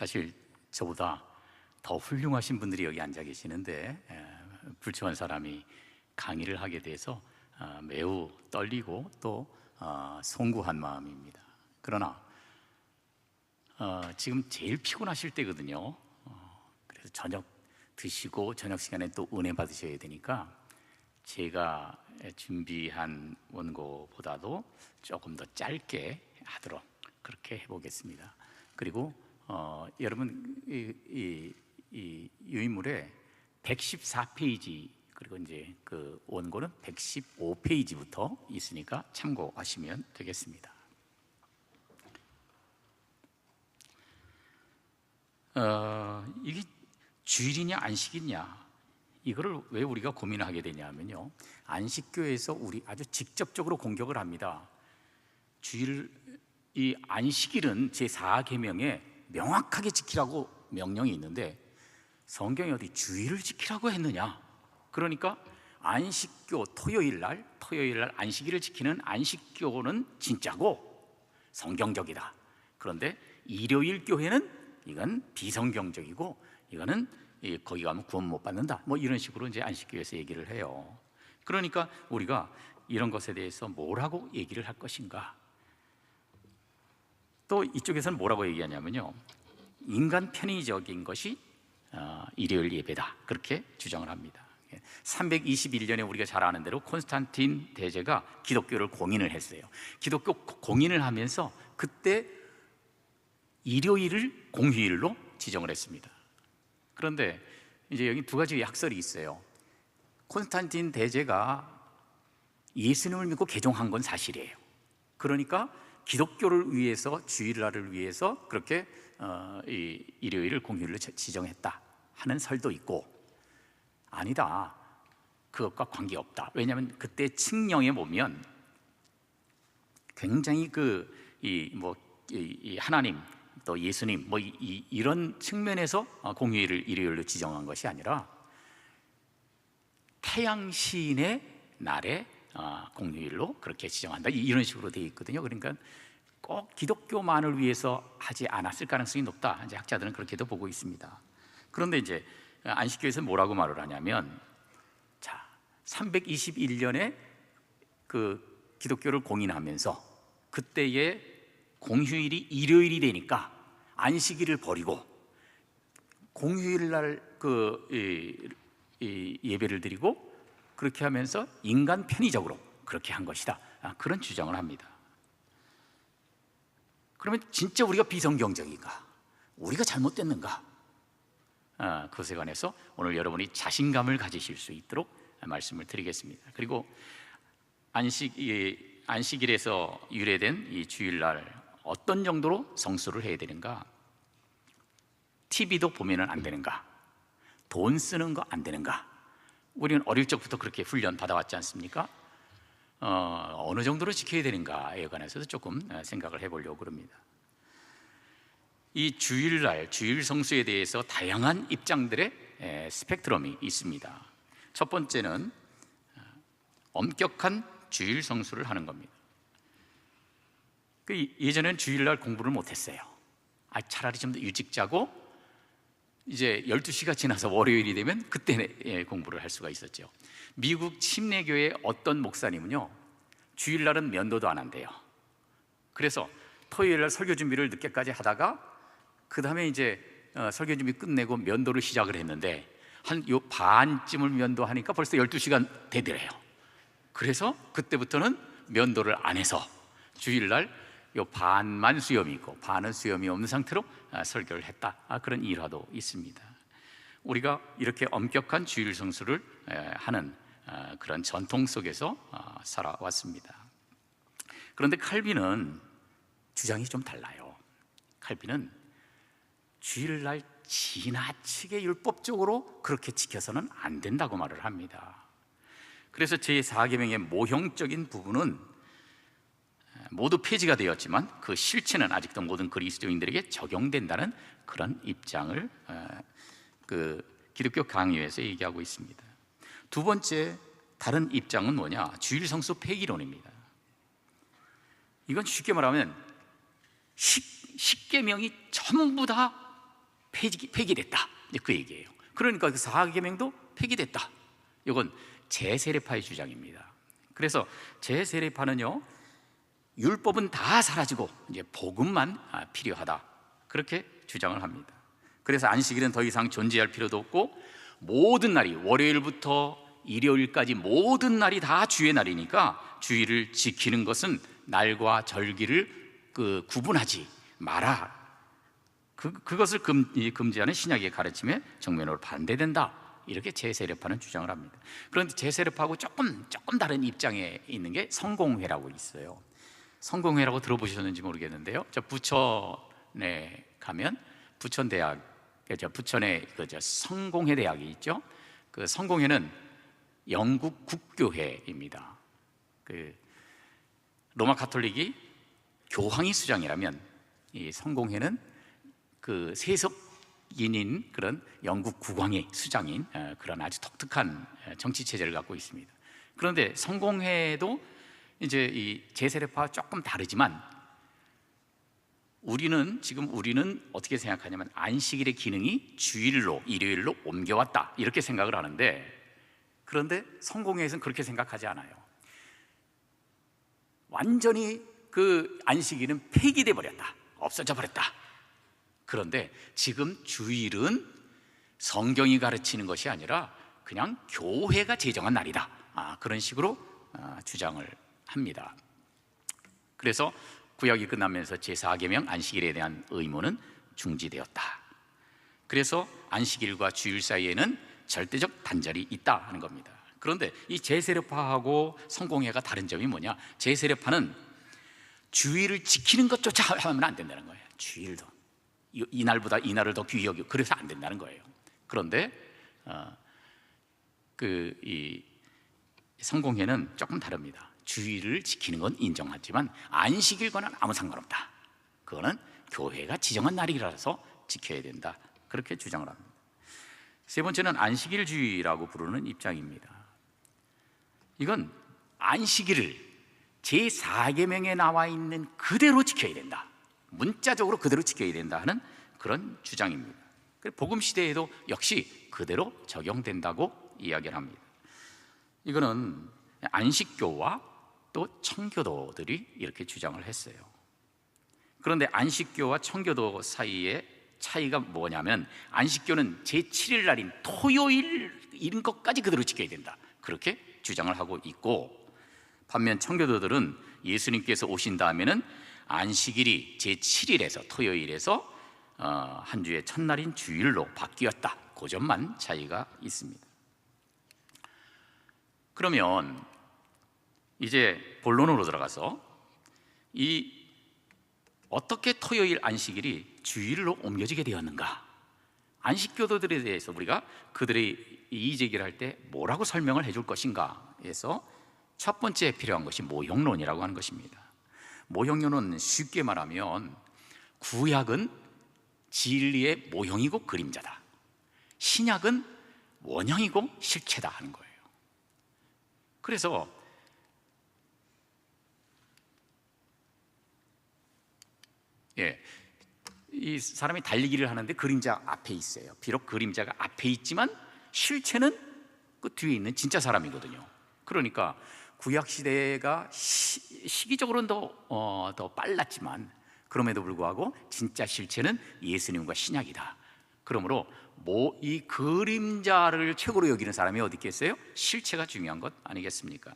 사실 저보다 더 훌륭하신 분들이 여기 앉아 계시는데 불초한 사람이 강의를 하게 돼서 매우 떨리고 또 송구한 마음입니다. 그러나 지금 제일 피곤하실 때거든요. 그래서 저녁 드시고 저녁 시간에 또 은혜 받으셔야 되니까 제가 준비한 원고보다도 조금 더 짧게 하도록 그렇게 해보겠습니다. 그리고 여러분 이 유인물에 114페이지 그리고 이제 그 원고는 115페이지부터 있으니까 참고하시면 되겠습니다. 이게 주일이냐 안식이냐 이거를 왜 우리가 고민을 하게 되냐면요, 안식교에서 우리 아주 직접적으로 공격을 합니다. 주일, 이 안식일은 제4계명에 명확하게 지키라고 명령이 있는데 성경이 어디 주일을 지키라고 했느냐? 그러니까 안식교 토요일 날 안식일을 지키는 안식교는 진짜고 성경적이다. 그런데 일요일 교회는 이건 비성경적이고 이거는 거기 가면 구원 못 받는다. 뭐 이런 식으로 이제 안식교에서 얘기를 해요. 그러니까 우리가 이런 것에 대해서 뭐라고 얘기를 할 것인가? 또 이쪽에서는 뭐라고 얘기하냐면요, 인간 편의적인 것이 일요일 예배다 그렇게 주장을 합니다. 321년에 우리가 잘 아는 대로 콘스탄틴 대제가 기독교를 공인을 했어요. 기독교 공인을 하면서 그때 일요일을 공휴일로 지정을 했습니다. 그런데 이제 여기 두 가지 약설이 있어요. 콘스탄틴 대제가 예수님을 믿고 개종한 건 사실이에요. 그러니까 기독교를 위해서, 주일날을 위해서 그렇게 이 일요일을 공휴일로 지정했다 하는 설도 있고, 아니다, 그것과 관계없다. 왜냐하면 그때 칙령에 보면 굉장히 이 하나님 또 예수님 이런 측면에서 공휴일을 일요일로 지정한 것이 아니라 태양신의 날에 공휴일로 그렇게 지정한다 이런 식으로 되어 있거든요. 그러니까 꼭 기독교만을 위해서 하지 않았을 가능성이 높다. 이제 학자들은 그렇게도 보고 있습니다. 그런데 이제 안식교에서 뭐라고 말을 하냐면, 자, 321년에 그 기독교를 공인하면서 그때의 공휴일이 일요일이 되니까 안식일을 버리고 공휴일 날 예배를 드리고 그렇게 하면서 인간 편의적으로 그렇게 한 것이다. 그런 주장을 합니다. 그러면 진짜 우리가 비성경적인가? 우리가 잘못됐는가? 그것에 관해서 오늘 여러분이 자신감을 가지실 수 있도록 말씀을 드리겠습니다. 그리고 안식일에서 유래된 이 주일날 어떤 정도로 성수를 해야 되는가? TV도 보면 안 되는가? 돈 쓰는 거 안 되는가? 우리는 어릴 적부터 그렇게 훈련 받아왔지 않습니까? 어느 정도로 지켜야 되는가에 관해서도 조금 생각을 해보려고 합니다. 이 주일날, 주일 성수에 대해서 다양한 입장들의 스펙트럼이 있습니다. 첫 번째는 엄격한 주일 성수를 하는 겁니다. 예전에는 주일날 공부를 못했어요. 차라리 좀 더 일찍 자고 이제 12시가 지나서 월요일이 되면 그때 공부를 할 수가 있었죠. 미국 침례교회 어떤 목사님은요, 주일날은 면도도 안 한대요. 그래서 토요일날 설교 준비를 늦게까지 하다가 그 다음에 이제 설교 준비 끝내고 면도를 시작을 했는데 한 요 반쯤을 면도하니까 벌써 12시간 되더래요. 그래서 그때부터는 면도를 안 해서 주일날 요 반만 수염이 있고 반은 수염이 없는 상태로 설교를 했다. 그런 일화도 있습니다. 우리가 이렇게 엄격한 주일 성수를 하는 그런 전통 속에서 살아왔습니다. 그런데 칼빈은 주장이 좀 달라요. 칼빈은 주일날 지나치게 율법적으로 그렇게 지켜서는 안 된다고 말을 합니다. 그래서 제4계명의 모형적인 부분은 모두 폐지가 되었지만 그 실체는 아직도 모든 그리스도인들에게 적용된다는 그런 입장을 기독교 강요에서 얘기하고 있습니다. 두 번째 다른 입장은 뭐냐? 주일 성수 폐기론입니다. 이건 쉽게 말하면 십계명이 전부 다 폐기됐다, 이제 그 얘기예요. 그러니까 그 사계명도 폐기됐다. 이건 제세례파의 주장입니다. 그래서 제세례파는요, 율법은 다 사라지고 이제 복음만 필요하다, 그렇게 주장을 합니다. 그래서 안식일은 더 이상 존재할 필요도 없고, 모든 날이, 월요일부터 일요일까지 모든 날이 다 주의 날이니까 주일을 지키는 것은 날과 절기를 구분하지 마라. 그것을 금지하는 신약의 가르침에 정면으로 반대된다, 이렇게 제세례파는 주장을 합니다. 그런데 제세례파하고 조금 다른 입장에 있는 게 성공회라고 있어요. 성공회라고 들어보셨는지 모르겠는데요, 저 부천에 가면 부천대학, 부천에 성공회 대학이 있죠. 그 성공회는 영국 국교회입니다. 그 로마 가톨릭이 교황이 수장이라면, 이 성공회는 그 세속인인 그런 영국 국왕의 수장인 그런 아주 독특한 정치 체제를 갖고 있습니다. 그런데 성공회도 이제 이 제세례파와 조금 다르지만, 우리는 어떻게 생각하냐면 안식일의 기능이 주일로, 일요일로 옮겨왔다, 이렇게 생각을 하는데, 그런데 성공회에서는 그렇게 생각하지 않아요. 완전히 그 안식일은 폐기돼 버렸다, 없어져 버렸다. 그런데 지금 주일은 성경이 가르치는 것이 아니라 그냥 교회가 제정한 날이다, 그런 식으로 주장을 합니다. 그래서 구약이 끝나면서 제4계명 안식일에 대한 의무는 중지되었다. 그래서 안식일과 주일 사이에는 절대적 단절이 있다 하는 겁니다. 그런데 이 제세례파하고 성공회가 다른 점이 뭐냐? 제세례파는 주일을 지키는 것조차 하면 안 된다는 거예요. 주일도 이날보다 이날을 더 귀히 여기고, 그래서 안 된다는 거예요. 그런데 이 성공회는 조금 다릅니다. 주일을 지키는 건 인정하지만 안식일과는 아무 상관없다. 그거는 교회가 지정한 날이라서 지켜야 된다, 그렇게 주장을 합니다. 세 번째는 안식일주의라고 부르는 입장입니다. 이건 안식일을 제4계명에 나와 있는 그대로 지켜야 된다, 문자적으로 그대로 지켜야 된다 하는 그런 주장입니다. 복음 시대에도 역시 그대로 적용된다고 이야기를 합니다. 이거는 안식교와 또 청교도들이 이렇게 주장을 했어요. 그런데 안식교와 청교도 사이의 차이가 뭐냐면, 안식교는 제7일 날인 토요일인 것까지 그대로 지켜야 된다, 그렇게 주장을 하고 있고, 반면 청교도들은 예수님께서 오신 다음에는 안식일이 제7일에서 토요일에서 한 주의 첫날인 주일로 바뀌었다, 그 점만 차이가 있습니다. 그러면 이제 본론으로 들어가서 어떻게 토요일 안식일이 주일로 옮겨지게 되었는가, 안식교도들에 대해서 우리가 그들의 이의제기를 할 때 뭐라고 설명을 해줄 것인가 해서 첫 번째 필요한 것이 모형론이라고 하는 것입니다. 모형론은 쉽게 말하면 구약은 진리의 모형이고 그림자다, 신약은 원형이고 실체다 하는 거예요. 그래서 이 사람이 달리기를 하는데 그림자 앞에 있어요. 비록 그림자가 앞에 있지만 실체는 그 뒤에 있는 진짜 사람이거든요. 그러니까 구약 시대가 시기적으로는 더 빨랐지만, 그럼에도 불구하고 진짜 실체는 예수님과 신약이다. 그러므로 이 그림자를 최고로 여기는 사람이 어디 있겠어요? 실체가 중요한 것 아니겠습니까?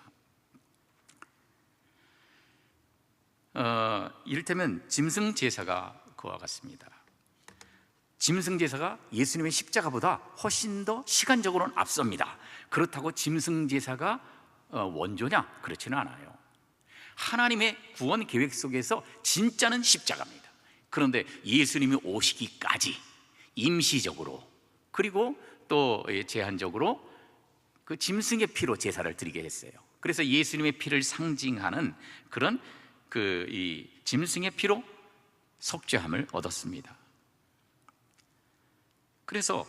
이를테면 짐승 제사가 그와 같습니다. 짐승 제사가 예수님의 십자가보다 훨씬 더 시간적으로는 앞섭니다. 그렇다고 짐승 제사가 원조냐? 그렇지는 않아요. 하나님의 구원 계획 속에서 진짜는 십자가입니다. 그런데 예수님이 오시기까지 임시적으로, 그리고 또 제한적으로 그 짐승의 피로 제사를 드리게 했어요. 그래서 예수님의 피를 상징하는 그런 이 짐승의 피로 속죄함을 얻었습니다. 그래서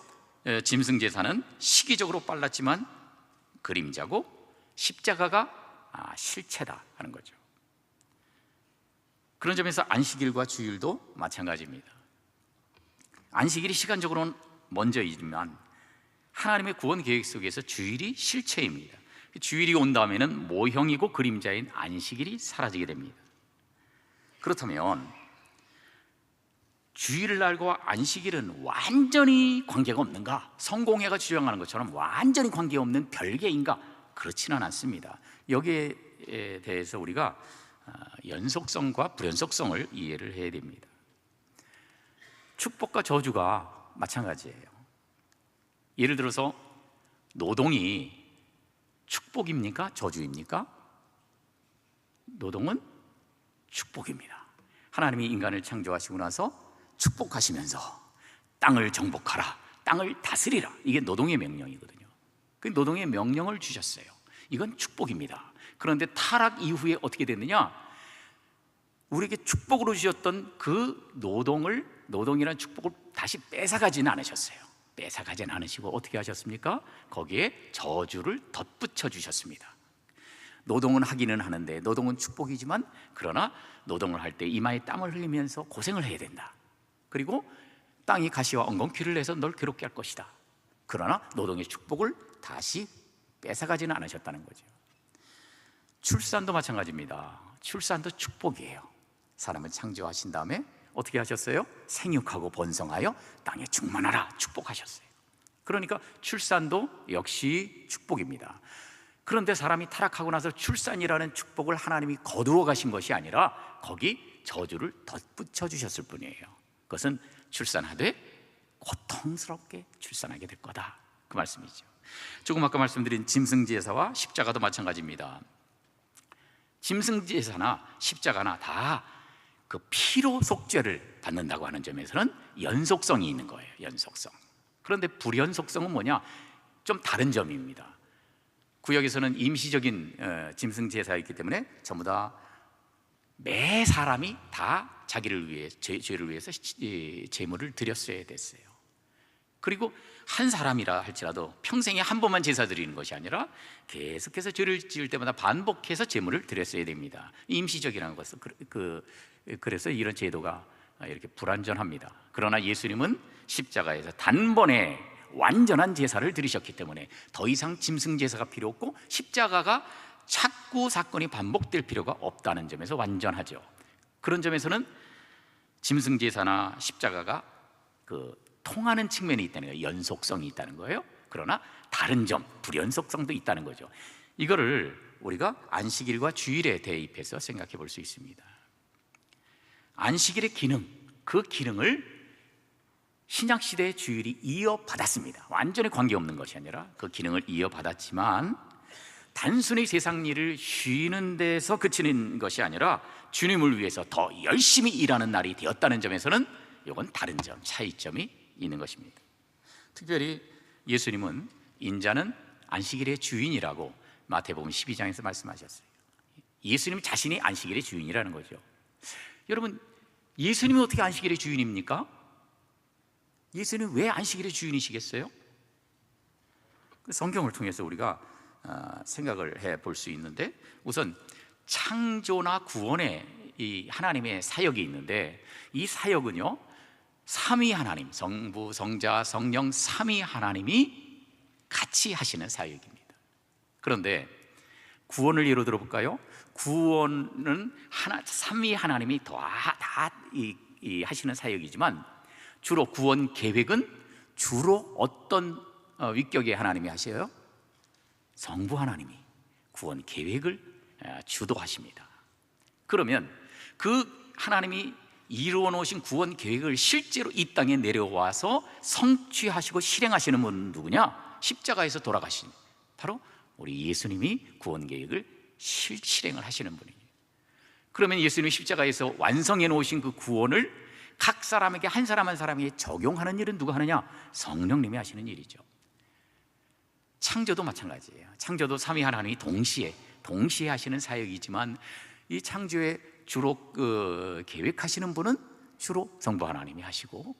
짐승 제사는 시기적으로 빨랐지만 그림자고, 십자가가 실체다 하는 거죠. 그런 점에서 안식일과 주일도 마찬가지입니다. 안식일이 시간적으로는 먼저이지만 하나님의 구원 계획 속에서 주일이 실체입니다. 주일이 온 다음에는 모형이고 그림자인 안식일이 사라지게 됩니다. 그렇다면 주일날과 안식일은 완전히 관계가 없는가? 성공회가 주장하는 것처럼 완전히 관계없는 별개인가? 그렇지는 않습니다. 여기에 대해서 우리가 연속성과 불연속성을 이해를 해야 됩니다. 축복과 저주가 마찬가지예요. 예를 들어서 노동이 축복입니까? 저주입니까? 노동은 축복입니다. 하나님이 인간을 창조하시고 나서 축복하시면서 땅을 정복하라, 땅을 다스리라, 이게 노동의 명령이거든요. 그 노동의 명령을 주셨어요. 이건 축복입니다. 그런데 타락 이후에 어떻게 됐느냐? 우리에게 축복으로 주셨던 그 노동이라는 축복을 다시 뺏어가지는 않으셨어요. 뺏어가지는 않으시고 어떻게 하셨습니까? 거기에 저주를 덧붙여 주셨습니다. 노동은 하기는 하는데, 노동은 축복이지만 그러나 노동을 할 때 이마에 땀을 흘리면서 고생을 해야 된다. 그리고 땅이 가시와 엉겅퀴를 내서 널 괴롭게 할 것이다. 그러나 노동의 축복을 다시 뺏어가지는 않으셨다는 거죠. 출산도 마찬가지입니다. 출산도 축복이에요. 사람을 창조하신 다음에 어떻게 하셨어요? 생육하고 번성하여 땅에 충만하라, 축복하셨어요. 그러니까 출산도 역시 축복입니다. 그런데 사람이 타락하고 나서 출산이라는 축복을 하나님이 거두어 가신 것이 아니라 거기 저주를 덧붙여 주셨을 뿐이에요. 그것은 출산하되 고통스럽게 출산하게 될 거다, 그 말씀이죠. 조금 아까 말씀드린 짐승제사와 십자가도 마찬가지입니다. 짐승제사나 십자가나 다 그 피로 속죄를 받는다고 하는 점에서는 연속성이 있는 거예요. 연속성. 그런데 불연속성은 뭐냐? 좀 다른 점입니다. 구약에서는 임시적인 짐승제사였기 때문에 전부 다 매 사람이 다 자기를 위해, 죄를 위해서 제물을 드렸어야 됐어요. 그리고 한 사람이라 할지라도 평생에 한 번만 제사 드리는 것이 아니라 계속해서 죄를 지을 때마다 반복해서 제물을 드렸어야 됩니다. 임시적이라는 것은 그래서 이런 제도가 이렇게 불완전합니다. 그러나 예수님은 십자가에서 단번에 완전한 제사를 드리셨기 때문에 더 이상 짐승 제사가 필요 없고 십자가가 자꾸 사건이 반복될 필요가 없다는 점에서 완전하죠. 그런 점에서는 짐승 제사나 십자가가 통하는 측면이 있다는 거예요. 연속성이 있다는 거예요. 그러나 다른 점, 불연속성도 있다는 거죠. 이거를 우리가 안식일과 주일에 대입해서 생각해 볼 수 있습니다. 안식일의 기능, 그 기능을 신약시대의 주일이 이어받았습니다. 완전히 관계없는 것이 아니라 그 기능을 이어받았지만 단순히 세상 일을 쉬는 데서 그치는 것이 아니라 주님을 위해서 더 열심히 일하는 날이 되었다는 점에서는 이건 다른 점, 차이점이 있는 것입니다. 특별히 예수님은 인자는 안식일의 주인이라고 마태복음 12장에서 말씀하셨어요. 예수님 자신이 안식일의 주인이라는 거죠. 여러분, 예수님이 어떻게 안식일의 주인입니까? 예수님은 왜 안식일의 주인이시겠어요? 성경을 통해서 우리가 생각을 해 볼 수 있는데, 우선 창조나 구원의 이 하나님의 사역이 있는데, 이 사역은요 삼위 하나님, 성부, 성자, 성령 삼위 하나님이 같이 하시는 사역입니다. 그런데 구원을 예로 들어볼까요? 구원은 삼위 하나님이 다 하시는 사역이지만 주로 구원 계획은 주로 어떤 위격의 하나님이 하셔요? 성부 하나님이 구원 계획을 주도하십니다. 그러면 그 하나님이 이루어 놓으신 구원 계획을 실제로 이 땅에 내려와서 성취하시고 실행하시는 분은 누구냐? 십자가에서 돌아가신 바로 우리 예수님이 구원 계획을 실행을 하시는 분이에요. 그러면 예수님이 십자가에서 완성해 놓으신 그 구원을 각 사람에게 한 사람 한 사람에게 적용하는 일은 누가 하느냐? 성령님이 하시는 일이죠. 창조도 마찬가지예요. 창조도 삼위 하나님이 동시에 하시는 사역이지만 이 창조에 주로 계획하시는 분은 주로 성부 하나님이 하시고,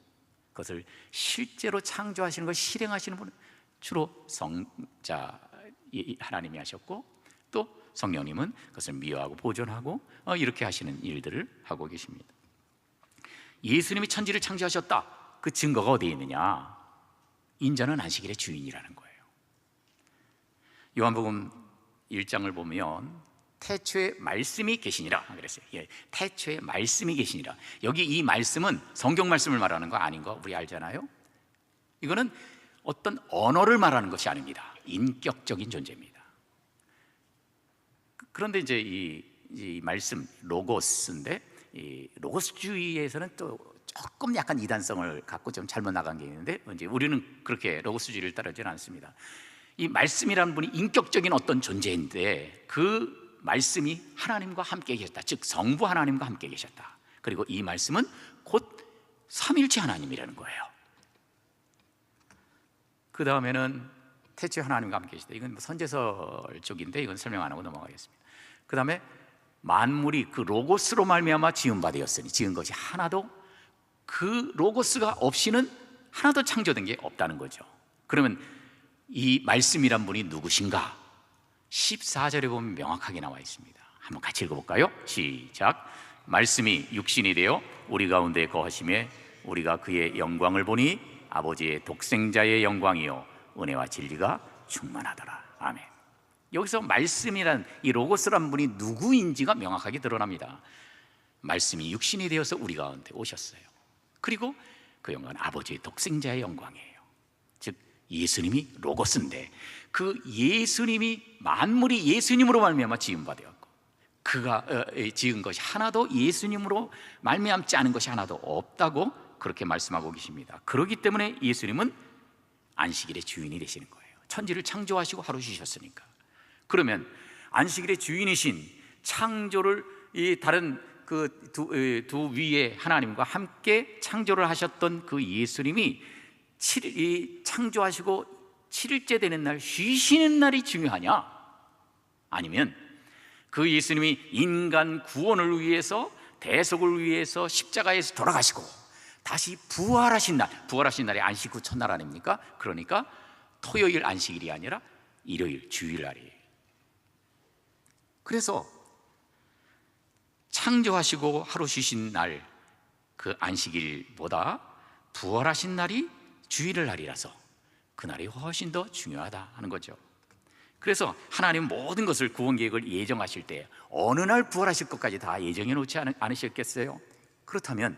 그것을 실제로 창조하시는 걸 실행하시는 분은 주로 성자 하나님이 하셨고, 또 성령님은 그것을 미화하고 보존하고 이렇게 하시는 일들을 하고 계십니다. 예수님이 천지를 창조하셨다. 그 증거가 어디에 있느냐? 인자는 안식일의 주인이라는 거예요. 요한복음 1장을 보면 태초에 말씀이 계시니라 그랬어요. 예, 태초에 말씀이 계시니라. 여기 이 말씀은 성경 말씀을 말하는 거 아닌 거 우리 알잖아요. 이거는 어떤 언어를 말하는 것이 아닙니다. 인격적인 존재입니다. 그런데 이제 이 말씀 로고스인데, 이 로고스주의에서는 또 조금 약간 이단성을 갖고 좀 잘못 나간 게 있는데, 이제 우리는 그렇게 로고스주의를 따르지는 않습니다. 이 말씀이라는 분이 인격적인 어떤 존재인데, 그 말씀이 하나님과 함께 계셨다. 즉 성부 하나님과 함께 계셨다. 그리고 이 말씀은 곧 삼일체 하나님이라는 거예요. 그 다음에는 태초에 하나님과 함께 계시다. 이건 선제설 쪽인데 이건 설명 안 하고 넘어가겠습니다. 그 다음에 만물이 그 로고스로 말미암아 지은 바 되었으니, 지은 것이 하나도 그 로고스가 없이는 하나도 창조된 게 없다는 거죠. 그러면 이 말씀이란 분이 누구신가? 14절에 보면 명확하게 나와 있습니다. 한번 같이 읽어볼까요? 시작. 말씀이 육신이 되어 우리 가운데 거하심에 우리가 그의 영광을 보니 아버지의 독생자의 영광이요 은혜와 진리가 충만하더라. 아멘. 여기서 말씀이란 이 로고스란 분이 누구인지가 명확하게 드러납니다. 말씀이 육신이 되어서 우리 가운데 오셨어요. 그리고 그 영광은 아버지의 독생자의 영광이에요. 즉 예수님이 로고스인데, 그 예수님이, 만물이 예수님으로 말미암아 지은 바 되었고, 그가 지은 것이 하나도 예수님으로 말미암지 않은 것이 하나도 없다고 그렇게 말씀하고 계십니다. 그렇기 때문에 예수님은 안식일의 주인이 되시는 거예요. 천지를 창조하시고 하루 쉬셨으니까. 그러면 안식일의 주인이신, 창조를 이 다른 그 두 위의 하나님과 함께 창조를 하셨던 그 예수님이 창조하시고 7일째 되는 날 쉬시는 날이 중요하냐? 아니면 그 예수님이 인간 구원을 위해서, 대속을 위해서 십자가에서 돌아가시고 다시 부활하신 날, 부활하신 날이 안식 후 첫날 아닙니까? 그러니까 토요일 안식일이 아니라 일요일 주일날이에요. 그래서 창조하시고 하루 쉬신 날, 그 안식일보다 부활하신 날이 주일의 날이라서 그날이 훨씬 더 중요하다 하는 거죠. 그래서 하나님 모든 것을, 구원 계획을 예정하실 때 어느 날 부활하실 것까지 다 예정해 놓지 않으셨겠어요? 그렇다면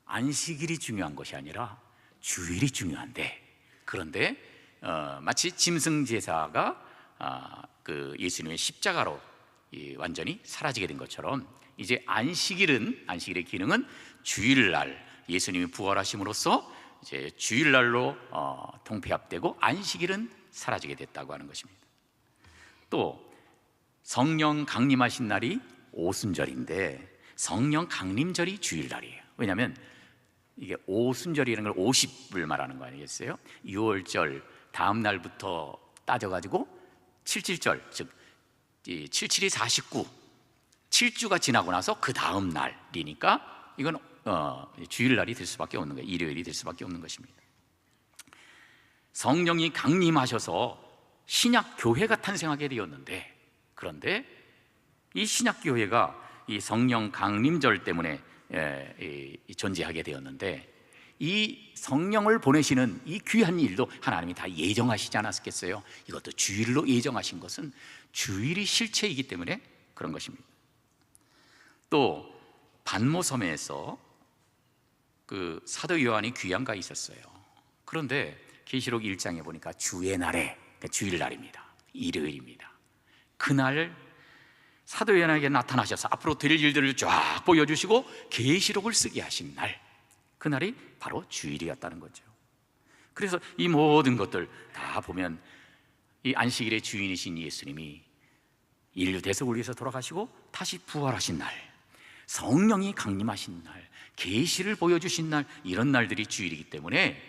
안식일이 중요한 것이 아니라 주일이 중요한데, 그런데 마치 짐승 제사가 그 예수님의 십자가로 완전히 사라지게 된 것처럼, 이제 안식일의 기능은 주일날 예수님이 부활하심으로써 이제 주일날로 통폐합되고 안식일은 사라지게 됐다고 하는 것입니다. 또 성령 강림하신 날이 오순절인데 성령 강림절이 주일날이에요. 왜냐하면 이게 오순절이라는 걸 50을 말하는 거 아니겠어요? 6월절 다음 날부터 따져가지고 77절, 즉 77이 49, 7주가 지나고 나서 그 다음 날이니까 이건 주일날이 될 수밖에 없는 거예요. 일요일이 될 수밖에 없는 것입니다. 성령이 강림하셔서 신약 교회가 탄생하게 되었는데, 그런데 이 신약 교회가 이 성령 강림절 때문에 존재하게 되었는데, 이 성령을 보내시는 이 귀한 일도 하나님이 다 예정하시지 않았겠어요? 이것도 주일로 예정하신 것은 주일이 실체이기 때문에 그런 것입니다. 또 반모섬에서 그 사도 요한이 귀양가 있었어요. 그런데 계시록 1장에 보니까 주의 날에, 그러니까 주일날입니다. 일요일입니다. 그날 사도 요한에게 나타나셔서 앞으로 될 일들을 쫙 보여주시고 계시록을 쓰게 하신 날, 그날이 바로 주일이었다는 거죠. 그래서 이 모든 것들 다 보면 이 안식일의 주인이신 예수님이 인류 대속을 위해서 돌아가시고 다시 부활하신 날, 성령이 강림하신 날, 계시를 보여주신 날, 이런 날들이 주일이기 때문에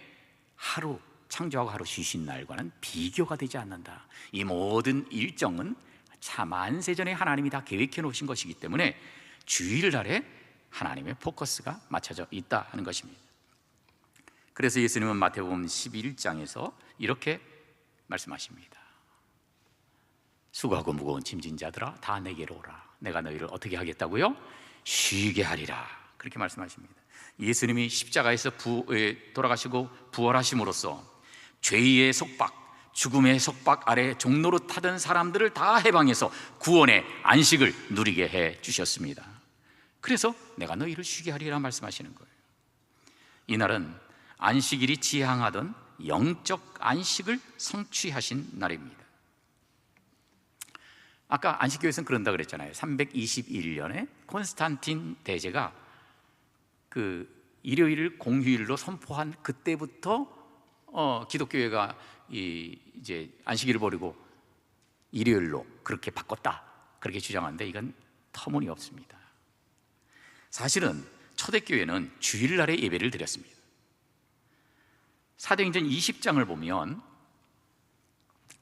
하루 창조하고 하루 쉬신 날과는 비교가 되지 않는다. 이 모든 일정은 참 만세전에 하나님이 다 계획해 놓으신 것이기 때문에 주일날에 하나님의 포커스가 맞춰져 있다 하는 것입니다. 그래서 예수님은 마태복음 11장에서 이렇게 말씀하십니다. 수고하고 무거운 짐진 자들아 다 내게로 오라. 내가 너희를 어떻게 하겠다고요? 쉬게 하리라. 그렇게 말씀하십니다. 예수님이 십자가에서 돌아가시고 부활하심으로써 죄의 속박, 죽음의 속박 아래 종로로 타던 사람들을 다 해방해서 구원의 안식을 누리게 해 주셨습니다. 그래서 내가 너희를 쉬게 하리라 말씀하시는 거예요. 이날은 안식일이 지향하던 영적 안식을 성취하신 날입니다. 아까 안식교에서는 그런다 그랬잖아요. 321년에 콘스탄틴 대제가 그 일요일을 공휴일로 선포한 그때부터 기독교회가 이제 안식일을 버리고 일요일로 그렇게 바꿨다, 그렇게 주장하는데 이건 터무니없습니다. 사실은 초대교회는 주일날에 예배를 드렸습니다. 사도행전 20장을 보면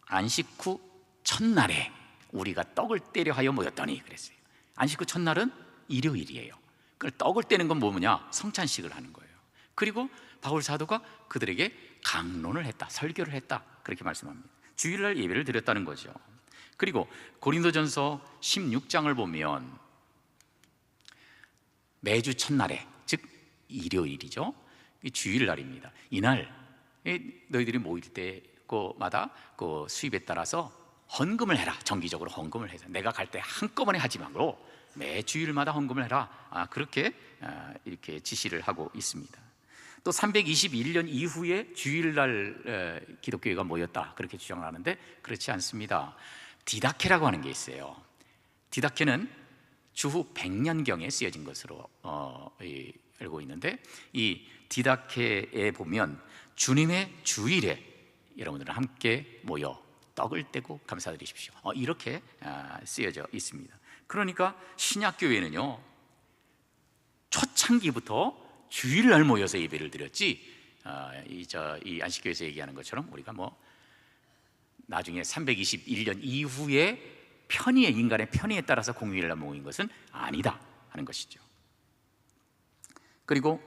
안식 후 첫날에 우리가 떡을 떼려 하여 모였더니 그랬어요. 안식 후 첫날은 일요일이에요. 그 떡을 떼는 건 뭐냐? 성찬식을 하는 거예요. 그리고 바울 사도가 그들에게 강론을 했다, 설교를 했다, 그렇게 말씀합니다. 주일날 예배를 드렸다는 거죠. 그리고 고린도전서 16장을 보면 매주 첫날에, 즉 일요일이죠, 주일날입니다. 이날 너희들이 모일 때마다 그 수입에 따라서 헌금을 해라. 정기적으로 헌금을 해서 내가 갈 때 한꺼번에 하지 말고 매 주일마다 헌금을 해라. 그렇게 이렇게 지시를 하고 있습니다. 또 321년 이후에 주일날 기독교회가 모였다, 그렇게 주장을 하는데 그렇지 않습니다. 디다케라고 하는 게 있어요. 디다케는 주후 100년경에 쓰여진 것으로 알고 있는데, 이 디다케에 보면 주님의 주일에 여러분들은 함께 모여 떡을 떼고 감사드리십시오, 이렇게 쓰여져 있습니다. 그러니까 신약교회는요, 초창기부터 주일날 모여서 예배를 드렸지, 이 안식교에서 얘기하는 것처럼 우리가 나중에 321년 이후에 인간의 편의에 따라서 공휴일날 모인 것은 아니다 하는 것이죠. 그리고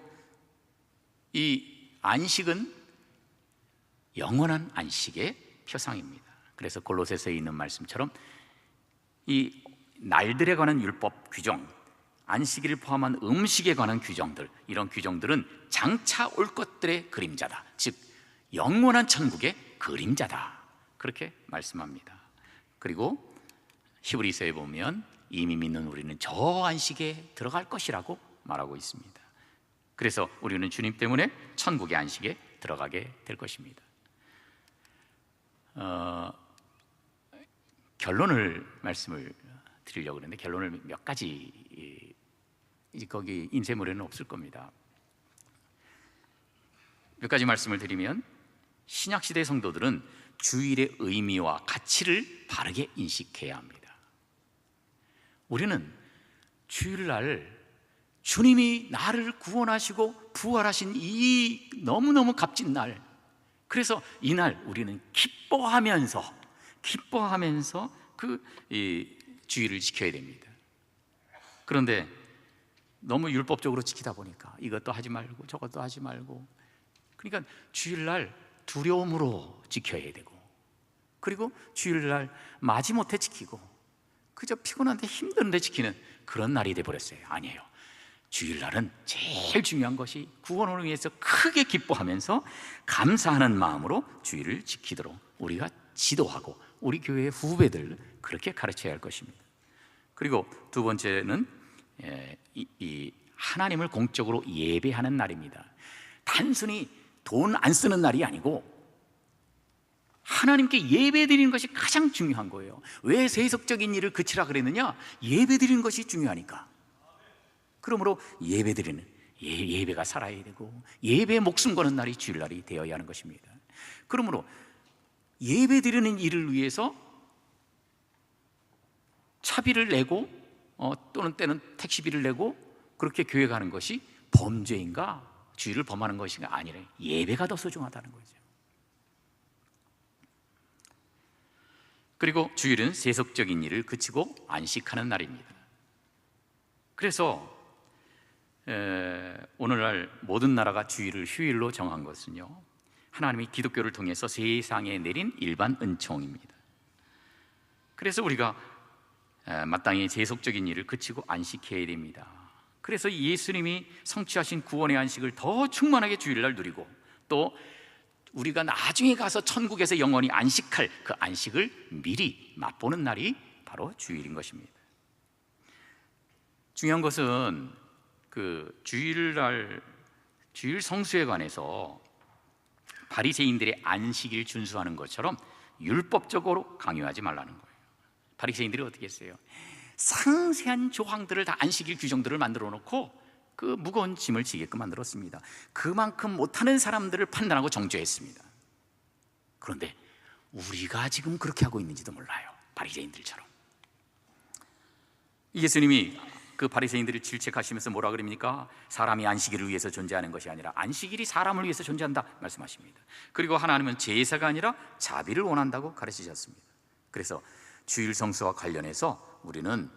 이 안식은 영원한 안식의 표상입니다. 그래서 골로새서에 있는 말씀처럼 이 날들에 관한 율법 규정, 안식일을 포함한 음식에 관한 규정들, 이런 규정들은 장차 올 것들의 그림자다, 즉 영원한 천국의 그림자다, 그렇게 말씀합니다. 그리고 히브리서에 보면 이미 믿는 우리는 저 안식에 들어갈 것이라고 말하고 있습니다. 그래서 우리는 주님 때문에 천국의 안식에 들어가게 될 것입니다. 결론을 말씀을 드리려고 그러는데 결론을 몇 가지, 거기 인쇄물에는 없을 겁니다. 몇 가지 말씀을 드리면, 신약시대 성도들은 주일의 의미와 가치를 바르게 인식해야 합니다. 우리는 주일날 주님이 나를 구원하시고 부활하신 이 너무너무 값진 날, 그래서 이날 우리는 기뻐하면서 이 주일을 지켜야 됩니다. 그런데 너무 율법적으로 지키다 보니까 이것도 하지 말고 저것도 하지 말고, 그러니까 주일날 두려움으로 지켜야 되고, 그리고 주일날 마지못해 지키고 그저 피곤한데 힘든데 지키는 그런 날이 돼버렸어요. 아니에요. 주일날은 제일 중요한 것이 구원을 위해서 크게 기뻐하면서 감사하는 마음으로 주일을 지키도록 우리가 지도하고 우리 교회의 후배들 그렇게 가르쳐야 할 것입니다. 그리고 두 번째는 이 하나님을 공적으로 예배하는 날입니다. 단순히 돈 안 쓰는 날이 아니고 하나님께 예배 드리는 것이 가장 중요한 거예요. 왜 세속적인 일을 그치라 그랬느냐? 예배 드리는 것이 중요하니까. 그러므로 예배 드리는 예배가 살아야 되고 예배에 목숨 거는 날이 주일날이 되어야 하는 것입니다. 그러므로 예배 드리는 일을 위해서 차비를 내고 또는 때는 택시비를 내고 그렇게 교회 가는 것이 범죄인가, 주일을 범하는 것인가? 아니래. 예배가 더 소중하다는 거죠. 그리고 주일은 세속적인 일을 그치고 안식하는 날입니다. 그래서 오늘날 모든 나라가 주일을 휴일로 정한 것은요, 하나님이 기독교를 통해서 세상에 내린 일반 은총입니다. 그래서 우리가 마땅히 세속적인 일을 그치고 안식해야 됩니다. 그래서 예수님이 성취하신 구원의 안식을 더 충만하게 주일날 누리고, 또 우리가 나중에 가서 천국에서 영원히 안식할 그 안식을 미리 맛보는 날이 바로 주일인 것입니다. 중요한 것은 그 주일날 주일 성수에 관해서 바리새인들의 안식일 준수하는 것처럼 율법적으로 강요하지 말라는 거예요. 바리새인들이 어떻게 했어요? 상세한 조항들을 다 안식일 규정들을 만들어 놓고 그 무거운 짐을 지게끔 만들었습니다. 그만큼 못하는 사람들을 판단하고 정죄했습니다. 그런데 우리가 지금 그렇게 하고 있는지도 몰라요. 바리새인들처럼. 예수님이 그 바리새인들을 질책하시면서 뭐라 그럽니까? 사람이 안식일을 위해서 존재하는 것이 아니라 안식일이 사람을 위해서 존재한다 말씀하십니다. 그리고 하나님은 제사가 아니라 자비를 원한다고 가르치셨습니다. 그래서 주일 성수와 관련해서 우리는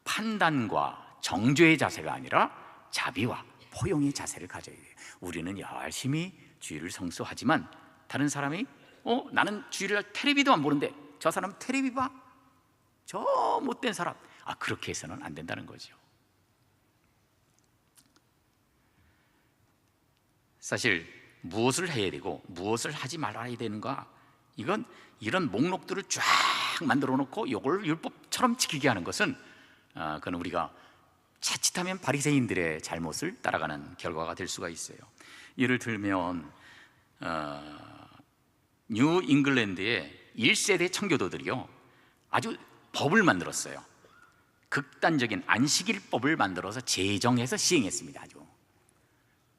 판단과 정죄의 자세가 아니라 자비와 포용의 자세를 가져야 돼요. 우리는 열심히 주일을 성수하지만 다른 사람이 나는 주일날 텔레비도 안 보는데 저 사람 텔레비 봐? 저 못된 사람. 그렇게 해서는 안 된다는 거죠. 사실 무엇을 해야 되고 무엇을 하지 말아야 되는가, 이건 이런 목록들을 쫙 만들어 놓고 이걸 율법처럼 지키게 하는 것은 그건 우리가 자칫하면 바리새인들의 잘못을 따라가는 결과가 될 수가 있어요. 예를 들면 뉴 잉글랜드의 1세대 청교도들이요, 아주 법을 만들었어요. 극단적인 안식일법을 만들어서 제정해서 시행했습니다. 아주.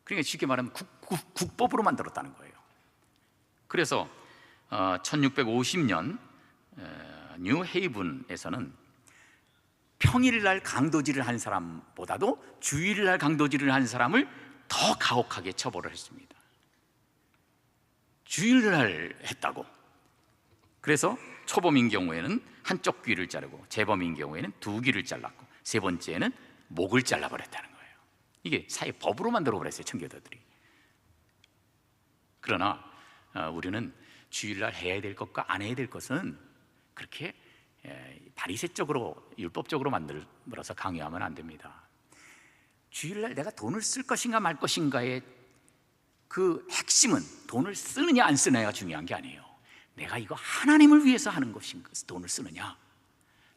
그러니까 쉽게 말하면 국법으로 만들었다는 거예요. 그래서 1650년 뉴 헤이븐에서는 평일날 강도질을 한 사람보다도 주일날 강도질을 한 사람을 더 가혹하게 처벌을 했습니다. 주일날 했다고. 그래서 초범인 경우에는 한쪽 귀를 자르고, 재범인 경우에는 두 귀를 잘랐고, 세 번째는 목을 잘라버렸다는 거예요. 이게 사회 법으로 만들어 버렸어요, 청교도들이. 그러나 우리는 주일날 해야 될 것과 안 해야 될 것은 그렇게 바리새적으로 율법적으로 만들어서 강요하면 안 됩니다. 주일날 내가 돈을 쓸 것인가 말 것인가의 그 핵심은 돈을 쓰느냐 안 쓰느냐가 중요한 게 아니에요. 내가 이거 하나님을 위해서 하는 것인가, 돈을 쓰느냐,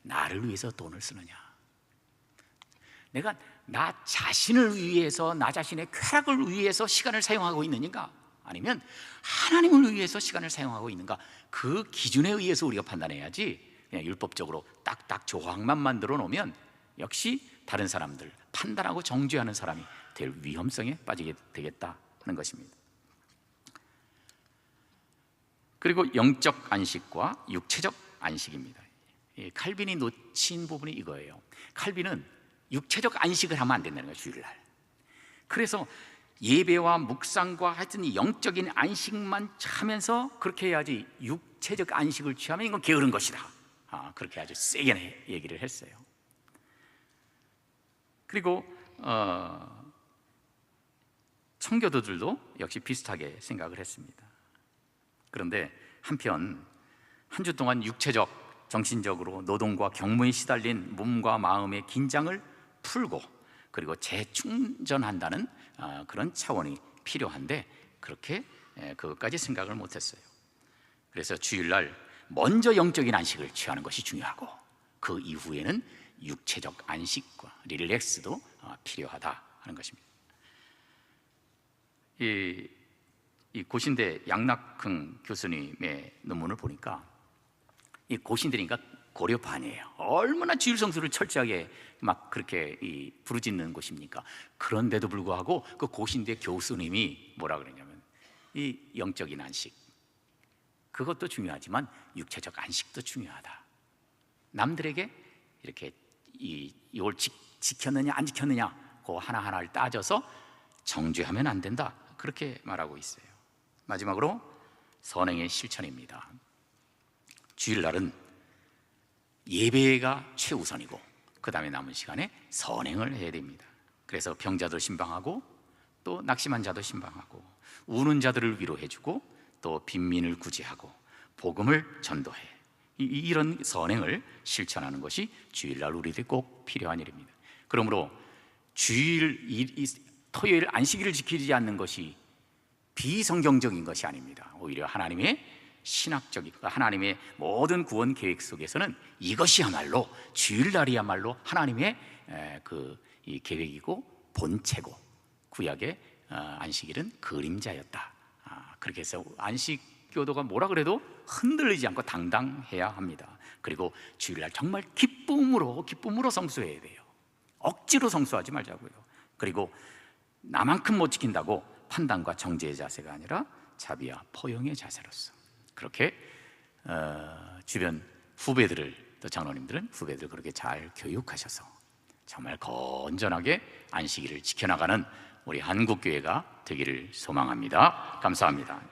나를 위해서 돈을 쓰느냐, 내가 나 자신을 위해서, 나 자신의 쾌락을 위해서 시간을 사용하고 있느냐, 아니면 하나님을 위해서 시간을 사용하고 있는가, 그 기준에 의해서 우리가 판단해야지 그냥 율법적으로 딱딱 조항만 만들어 놓으면 역시 다른 사람들 판단하고 정죄하는 사람이 될 위험성에 빠지게 되겠다 하는 것입니다. 그리고 영적 안식과 육체적 안식입니다. 칼빈이 놓친 부분이 이거예요. 칼빈은 육체적 안식을 하면 안 된다는 거예요, 주일날. 그래서 예배와 묵상과 하여튼 이 영적인 안식만 하면서 그렇게 해야지 육체적 안식을 취하면 이건 게으른 것이다. 그렇게 아주 세게 얘기를 했어요. 그리고 청교도들도 역시 비슷하게 생각을 했습니다. 그런데 한편 한 주 동안 육체적, 정신적으로 노동과 경무에 시달린 몸과 마음의 긴장을 풀고 그리고 재충전한다는 그런 차원이 필요한데 그렇게 그것까지 생각을 못했어요. 그래서 주일날 먼저 영적인 안식을 취하는 것이 중요하고 그 이후에는 육체적 안식과 릴렉스도 필요하다 하는 것입니다. 이 고신대 양낙흥 교수님의 논문을 보니까 이 고신대니까 고려반이에요. 얼마나 주일 성수를 철저하게 막 그렇게 부르짖는 곳입니까? 그런데도 불구하고 그 고신대 교수님이 뭐라 그러냐면 이 영적인 안식 그것도 중요하지만 육체적 안식도 중요하다. 남들에게 이렇게 이걸 지켰느냐 안 지켰느냐 그 하나하나를 따져서 정죄하면 안 된다. 그렇게 말하고 있어요. 마지막으로 선행의 실천입니다. 주일날은 예배가 최우선이고 그 다음에 남은 시간에 선행을 해야 됩니다. 그래서 병자도 신방하고 또 낙심한 자도 신방하고 우는 자들을 위로해주고 또 빈민을 구제하고 복음을 전도해, 이런 선행을 실천하는 것이 주일날 우리들이 꼭 필요한 일입니다. 그러므로 토요일 안식일을 지키지 않는 것이 비성경적인 것이 아닙니다. 오히려 하나님의 신학적인, 하나님의 모든 구원 계획 속에서는 이것이야말로 주일날이야말로 하나님의 이 계획이고 본체고, 구약의 안식일은 그림자였다. 그렇게 해서 안식교도가 뭐라 그래도 흔들리지 않고 당당해야 합니다. 그리고 주일날 정말 기쁨으로 성수해야 돼요. 억지로 성수하지 말자고요. 그리고 나만큼 못 지킨다고 판단과 정죄의 자세가 아니라 자비와 포용의 자세로서 그렇게 주변 후배들을, 또 장로님들은 후배들을 그렇게 잘 교육하셔서 정말 건전하게 안식일을 지켜나가는 우리 한국교회가 되기를 소망합니다. 감사합니다.